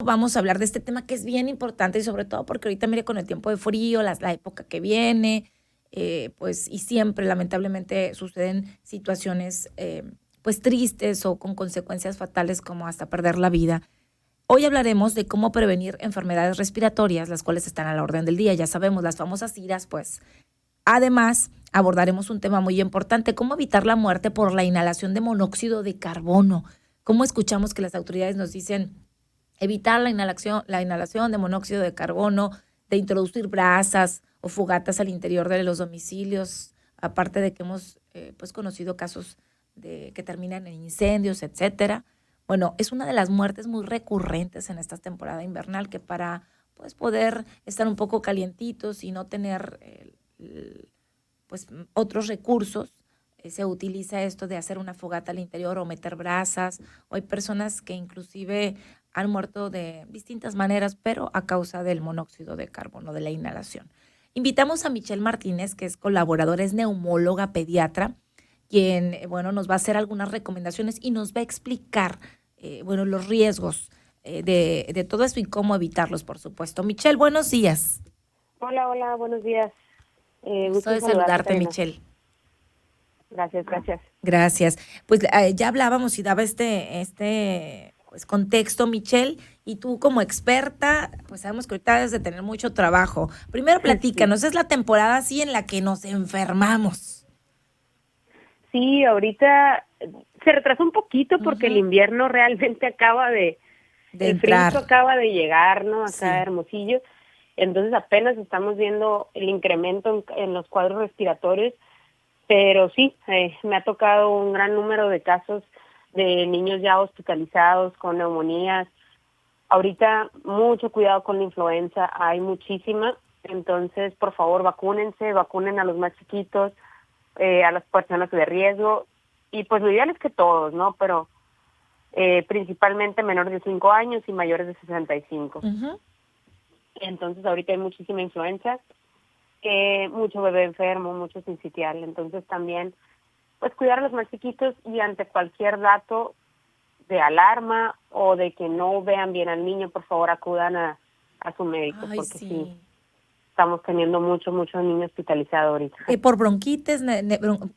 Vamos a hablar de este tema que es bien importante y sobre todo porque ahorita, mire, con el tiempo de frío, la época que viene, pues y siempre lamentablemente suceden situaciones pues tristes o con consecuencias fatales como hasta perder la vida. Hoy hablaremos de cómo prevenir enfermedades respiratorias, las cuales están a la orden del día. Ya sabemos, las famosas IRAS, pues. Además, abordaremos un tema muy importante, cómo evitar la muerte por la inhalación de monóxido de carbono. Cómo escuchamos que las autoridades nos dicen evitar la inhalación de monóxido de carbono, de introducir brasas o fogatas al interior de los domicilios, aparte de que hemos pues conocido casos que terminan en incendios, etcétera. Bueno, es una de las muertes muy recurrentes en esta temporada invernal que para pues poder estar un poco calientitos y no tener pues otros recursos, se utiliza esto de hacer una fogata al interior o meter brasas, o hay personas que inclusive han muerto de distintas maneras, pero a causa del monóxido de carbono, de la inhalación. Invitamos a Michelle Martínez, que es colaboradora, es neumóloga pediatra, quien, bueno, nos va a hacer algunas recomendaciones y nos va a explicar, bueno, los riesgos de todo esto y cómo evitarlos, por supuesto. Michelle, buenos días. Hola, hola, buenos días. Gusto Gusto de en saludarte, saludarte, Karina. Michelle. Gracias, gracias. Gracias. Pues ya hablábamos y daba este pues, contexto, Michelle, y tú como experta, pues sabemos que ahorita debes de tener mucho trabajo. Primero Sí, platícanos, es la temporada así en la que nos enfermamos. sí, ahorita se retrasó un poquito porque el Ujú. invierno realmente De el frío entrar, acaba de llegar, ¿no? Acá a sí. Hermosillo. Entonces apenas estamos viendo el incremento en los cuadros respiratorios, pero sí, me ha tocado un gran número de casos de niños ya hospitalizados con neumonías. Ahorita mucho cuidado con la influenza, hay muchísima, entonces por favor vacúnense, vacunen a los más chiquitos, a las personas de riesgo, y pues lo ideal es que todos, ¿no? Pero principalmente menores de 5 años y mayores de 65. Ujú. Entonces ahorita hay muchísima influenza, mucho bebé enfermo, mucho sincitial, entonces también pues cuidar a los más chiquitos y ante cualquier dato de alarma o de que no vean bien al niño, por favor acudan a su médico, Ay, porque sí, sí. estamos teniendo mucho niño hospitalizado ahorita. ¿Por bronquitis?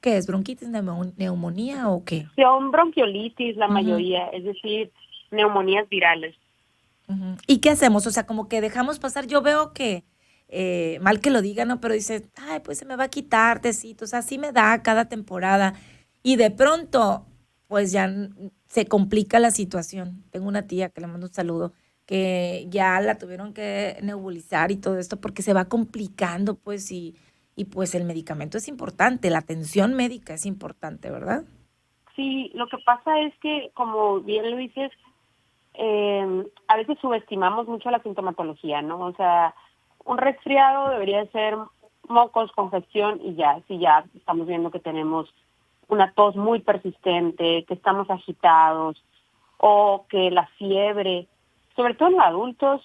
¿Qué es? ¿Bronquitis, neumonía o qué? Son bronquiolitis la Ujú, mayoría, es decir, neumonías virales. ujú. ¿Y qué hacemos? O sea, como que dejamos pasar. Yo veo que, mal que lo diga, ¿no? Pero dice, ay, pues se me va a quitar, tecito. O sea, así me da cada temporada. Y de pronto, pues ya se complica la situación. Tengo una tía que le mando un saludo, que ya la tuvieron que nebulizar y todo esto porque se va complicando, pues, y pues el medicamento es importante, la atención médica es importante, ¿verdad? Sí, lo que pasa es que, como bien lo dices, a veces subestimamos mucho la sintomatología, ¿no? O sea, un resfriado debería ser mocos, congestión y ya. Si ya estamos viendo que tenemos una tos muy persistente, que estamos agitados o que la fiebre, sobre todo en los adultos,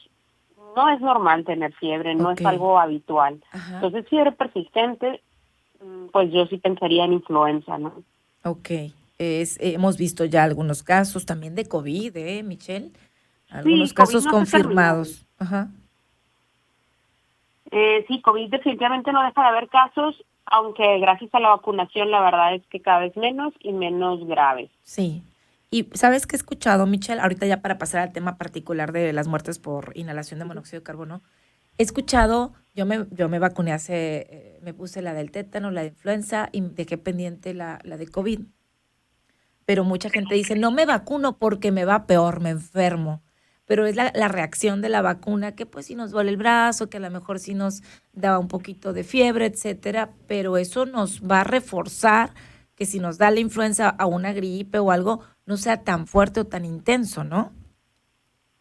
no es normal tener fiebre, no Ok, es algo habitual. ajá, Entonces, fiebre persistente, pues yo sí pensaría en influenza, ¿no? ok. Hemos visto ya algunos casos también de COVID, Michelle? Sí, Algunos COVID casos no se terminó. confirmados. Ajá. Sí, COVID definitivamente no deja de haber casos, aunque gracias a la vacunación la verdad es que cada vez menos y menos graves. Sí. Y ¿sabes qué he escuchado, Michelle? Ahorita ya para pasar al tema particular de las muertes por inhalación de Ujú. monóxido de carbono, he escuchado, yo me vacuné me puse la del tétano, la de influenza y dejé pendiente la de COVID. Pero mucha gente dice, no me vacuno porque me va peor, me enfermo. Pero es la reacción de la vacuna que pues si nos duele el brazo, que a lo mejor sí nos da un poquito de fiebre, etcétera, pero eso nos va a reforzar que si nos da la influenza a una gripe o algo, no sea tan fuerte o tan intenso, ¿no?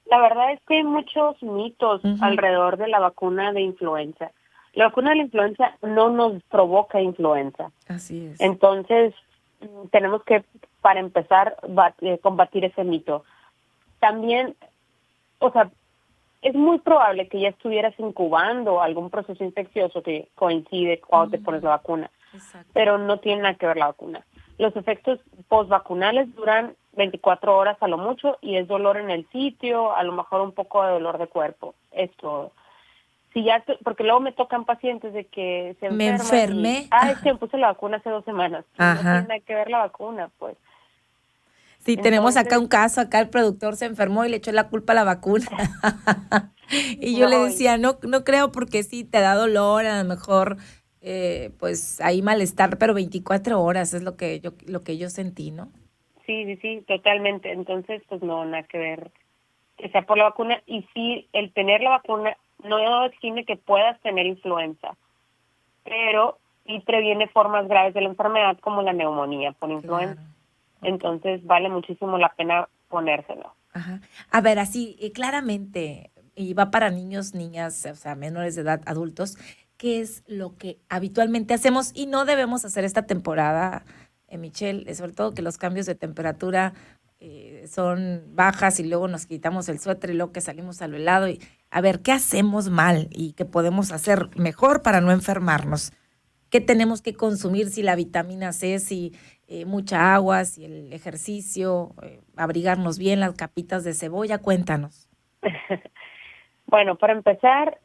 La verdad es que hay muchos mitos Ujú. alrededor de la vacuna de influenza. La vacuna de la influenza no nos provoca influenza. Así es. Entonces, tenemos que, para empezar, combatir ese mito. También, o sea, es muy probable que ya estuvieras incubando algún proceso infeccioso que coincide cuando te pones la Mm, vacuna, exacto. pero no tiene nada que ver la vacuna. Los efectos postvacunales duran 24 horas a lo mucho, y es dolor en el sitio, a lo mejor un poco de dolor de cuerpo, es todo. Si ya, porque luego me tocan pacientes de que se Me enferman y, enfermé. es que me puse la vacuna hace 2 semanas, y no tiene Ajá. nada que ver la vacuna, pues. Sí, tenemos acá Entonces, un caso, acá el productor se enfermó y le echó la culpa a la vacuna. Y yo le no, decía, no, no creo porque sí, te da dolor, a lo mejor, pues hay malestar, pero 24 horas es lo que yo sentí, ¿no? sí, totalmente. Entonces, pues no, nada que ver que sea por la vacuna. Y sí, el tener la vacuna no exime que puedas tener influenza, pero sí previene formas graves de la enfermedad como la neumonía por influenza. Claro. Ok. Entonces, vale muchísimo la pena ponérselo. Ajá. A ver, así, claramente, y va para niños, niñas, o sea, menores de edad, adultos, ¿qué es lo que habitualmente hacemos y no debemos hacer esta temporada, Michelle? Sobre todo que los cambios de temperatura son bajas y luego nos quitamos el suéter y luego que salimos a lo helado. Y, a ver, ¿qué hacemos mal y qué podemos hacer mejor para no enfermarnos? ¿Qué tenemos que consumir? Si la vitamina C, si mucha agua, si el ejercicio, abrigarnos bien, las capitas de cebolla, cuéntanos. Bueno, para empezar,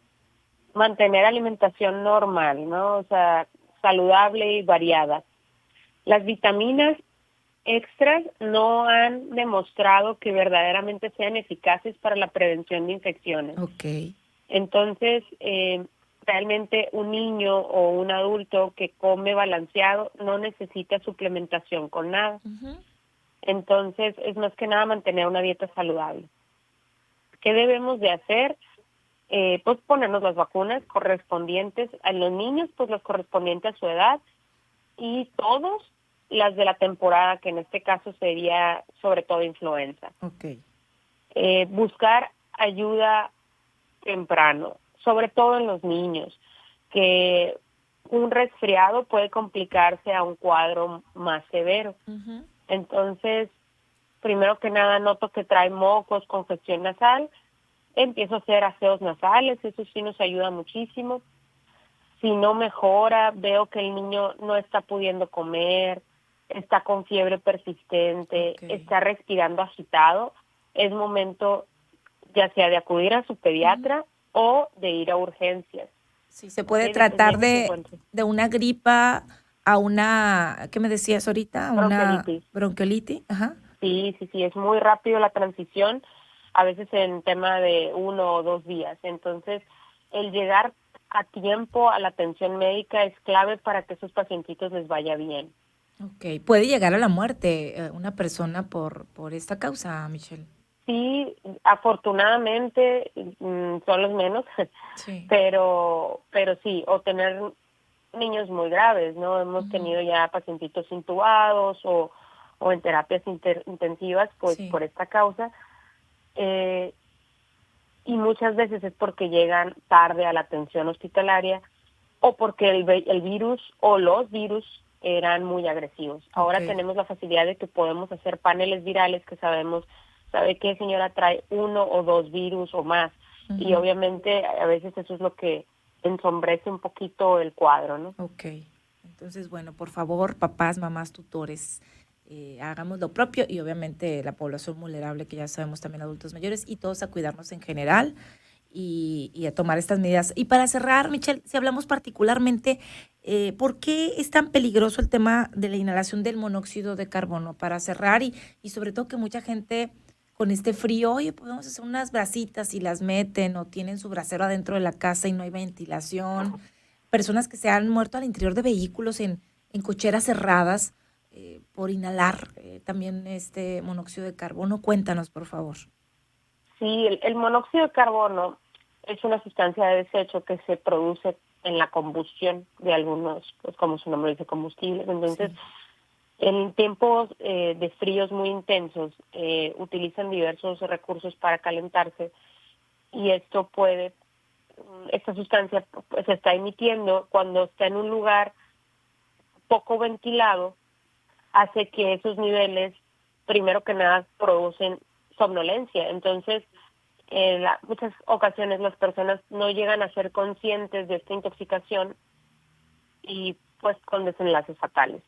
mantener alimentación normal, ¿no? O sea, saludable y variada. Las vitaminas extras no han demostrado que verdaderamente sean eficaces para la prevención de infecciones. Ok. Entonces, realmente un niño o un adulto que come balanceado no necesita suplementación con nada. Ujú. Entonces, es más que nada mantener una dieta saludable. ¿Qué debemos de hacer? Pues ponernos las vacunas correspondientes a los niños, pues las correspondientes a su edad, y todos las de la temporada, que en este caso sería sobre todo influenza. Ok. Buscar ayuda temprano, sobre todo en los niños, que un resfriado puede complicarse a un cuadro más severo. Ujú. Entonces, primero que nada noto que trae mocos, congestión nasal, empiezo a hacer aseos nasales, eso sí nos ayuda muchísimo. Si no mejora, veo que el niño no está pudiendo comer, está con fiebre persistente, Ok. está respirando agitado, es momento ya sea de acudir a su Ujú. pediatra o de ir a urgencias, Sí, se ¿ok? puede tratar Dependiendo de su de, encuentro. de una gripa a una, ¿qué me decías ahorita? A una Bronquiolitis. bronquiolitis. Ajá. Sí, es muy rápido la transición, a veces en tema de 1 o 2 días. Entonces, el llegar a tiempo a la atención médica es clave para que esos pacientitos les vaya bien. Ok. Puede llegar a la muerte una persona por esta causa, Michelle. Sí, afortunadamente son los menos, Sí. pero sí, o tener niños muy graves, ¿no? Hemos Ujú. tenido ya pacientitos intubados o en terapias intensivas, pues Sí. por esta causa, eh, y muchas veces es porque llegan tarde a la atención hospitalaria o porque el virus o los virus eran muy agresivos. Ok. Ahora tenemos la facilidad de que podemos hacer paneles virales que sabemos, sabe qué señora trae 1 o 2 virus o más. Y Ujú. obviamente a veces eso es lo que ensombrece un poquito el cuadro, ¿no? Ok. Entonces, bueno, por favor, papás, mamás, tutores, hagamos lo propio y obviamente la población vulnerable, que ya sabemos también adultos mayores, y todos a cuidarnos en general y a tomar estas medidas. Y para cerrar, Michelle, si hablamos particularmente, ¿por qué es tan peligroso el tema de la inhalación del monóxido de carbono? Para cerrar y sobre todo que mucha gente con este frío, oye, podemos hacer unas brasitas y las meten o tienen su brasero adentro de la casa y no hay ventilación. Personas que se han muerto al interior de vehículos en cocheras cerradas por inhalar también este monóxido de carbono. Cuéntanos, por favor. Sí, el monóxido de carbono es una sustancia de desecho que se produce en la combustión de algunos, pues como su nombre dice, combustibles. Entonces, Sí. en tiempos de fríos muy intensos, utilizan diversos recursos para calentarse, y esto puede, esta sustancia pues, se está emitiendo cuando está en un lugar poco ventilado, hace que esos niveles, primero que nada, producen somnolencia. Entonces, en muchas ocasiones las personas no llegan a ser conscientes de esta intoxicación y pues con desenlaces fatales.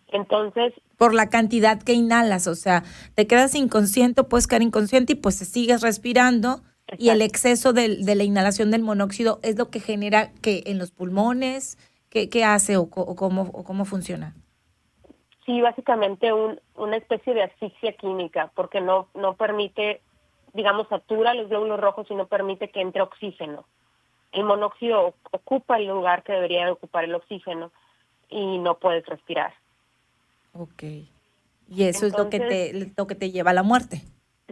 Entonces, por la cantidad que inhalas, o sea, te quedas inconsciente, puedes quedar inconsciente y pues sigues respirando y el exacto. exceso de la inhalación del monóxido es lo que genera que en los pulmones, ¿qué hace o cómo funciona? Sí, básicamente una especie de asfixia química, porque no permite, digamos, satura los glóbulos rojos y no permite que entre oxígeno. El monóxido ocupa el lugar que debería de ocupar el oxígeno y no puedes respirar. Ok. Y eso es Entonces, lo que te lleva a la muerte.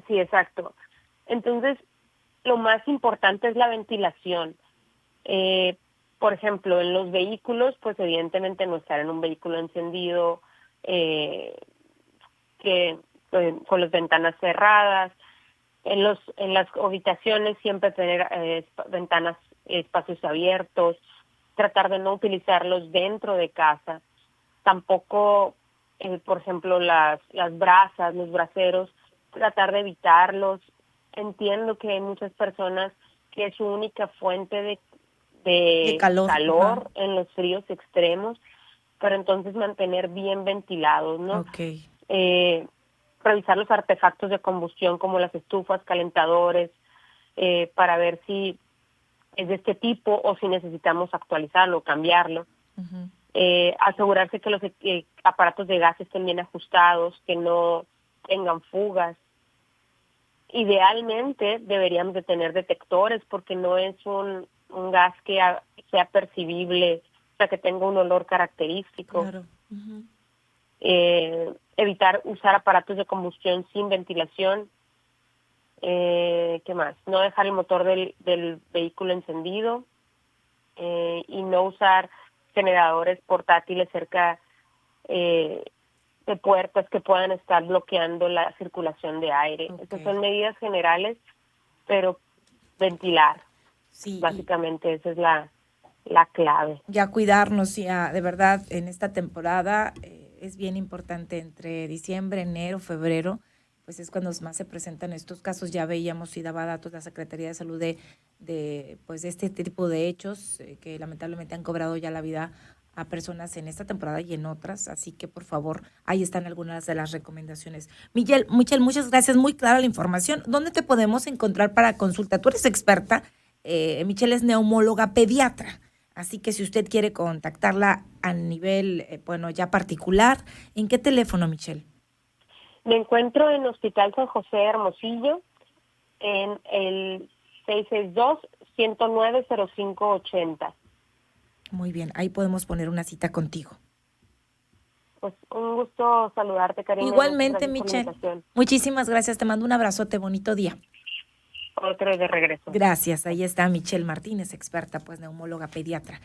sí, exacto. Entonces, lo más importante es la ventilación. Eh, por ejemplo, en los vehículos, pues evidentemente no estar en un vehículo encendido, eh, que con las ventanas cerradas. En las habitaciones siempre tener ventanas, espacios abiertos, tratar de no utilizarlos dentro de casa. Tampoco, por ejemplo, las brasas, los braseros, tratar de evitarlos. Entiendo que hay muchas personas que es su única fuente De de calor. Ajá. calor en los fríos extremos, pero entonces mantener bien ventilados, ¿no? Ok. Eh, Revisar los artefactos de combustión como las estufas, calentadores, para ver si es de este tipo o si necesitamos actualizarlo o cambiarlo. Ujú. Asegurarse que los aparatos de gas estén bien ajustados, que no tengan fugas. Idealmente deberíamos de tener detectores porque no es un gas que sea percibible, o sea, que tenga un olor característico. Claro. Ujú. Evitar usar aparatos de combustión sin ventilación. ¿Qué más? No dejar el motor del vehículo encendido y no usar generadores portátiles cerca de puertas que puedan estar bloqueando la circulación de aire. Ok. Estas son medidas generales, pero ventilar, Sí, y básicamente esa es la clave. ya cuidarnos, ya de verdad, en esta temporada es bien importante entre diciembre, enero, febrero, pues es cuando más se presentan estos casos. Ya veíamos y daba datos la Secretaría de Salud pues de este tipo de hechos que lamentablemente han cobrado ya la vida a personas en esta temporada y en otras, así que por favor, ahí están algunas de las recomendaciones. Michelle, muchas gracias, muy clara la información. ¿Dónde te podemos encontrar para consulta? Tú eres experta, Michelle es neumóloga pediatra. Así que si usted quiere contactarla a nivel, bueno, ya particular, ¿en qué teléfono, Michelle? Me encuentro en Hospital San José Hermosillo, en el 662-109-0580. Muy bien, ahí podemos poner una cita contigo. Pues un gusto saludarte, Karina, y muchas Igualmente, gracias por la Michelle, invitación. muchísimas gracias. Te mando un abrazote, bonito día. Otro de regreso. Gracias, ahí está Michelle Martínez, experta, pues neumóloga pediatra.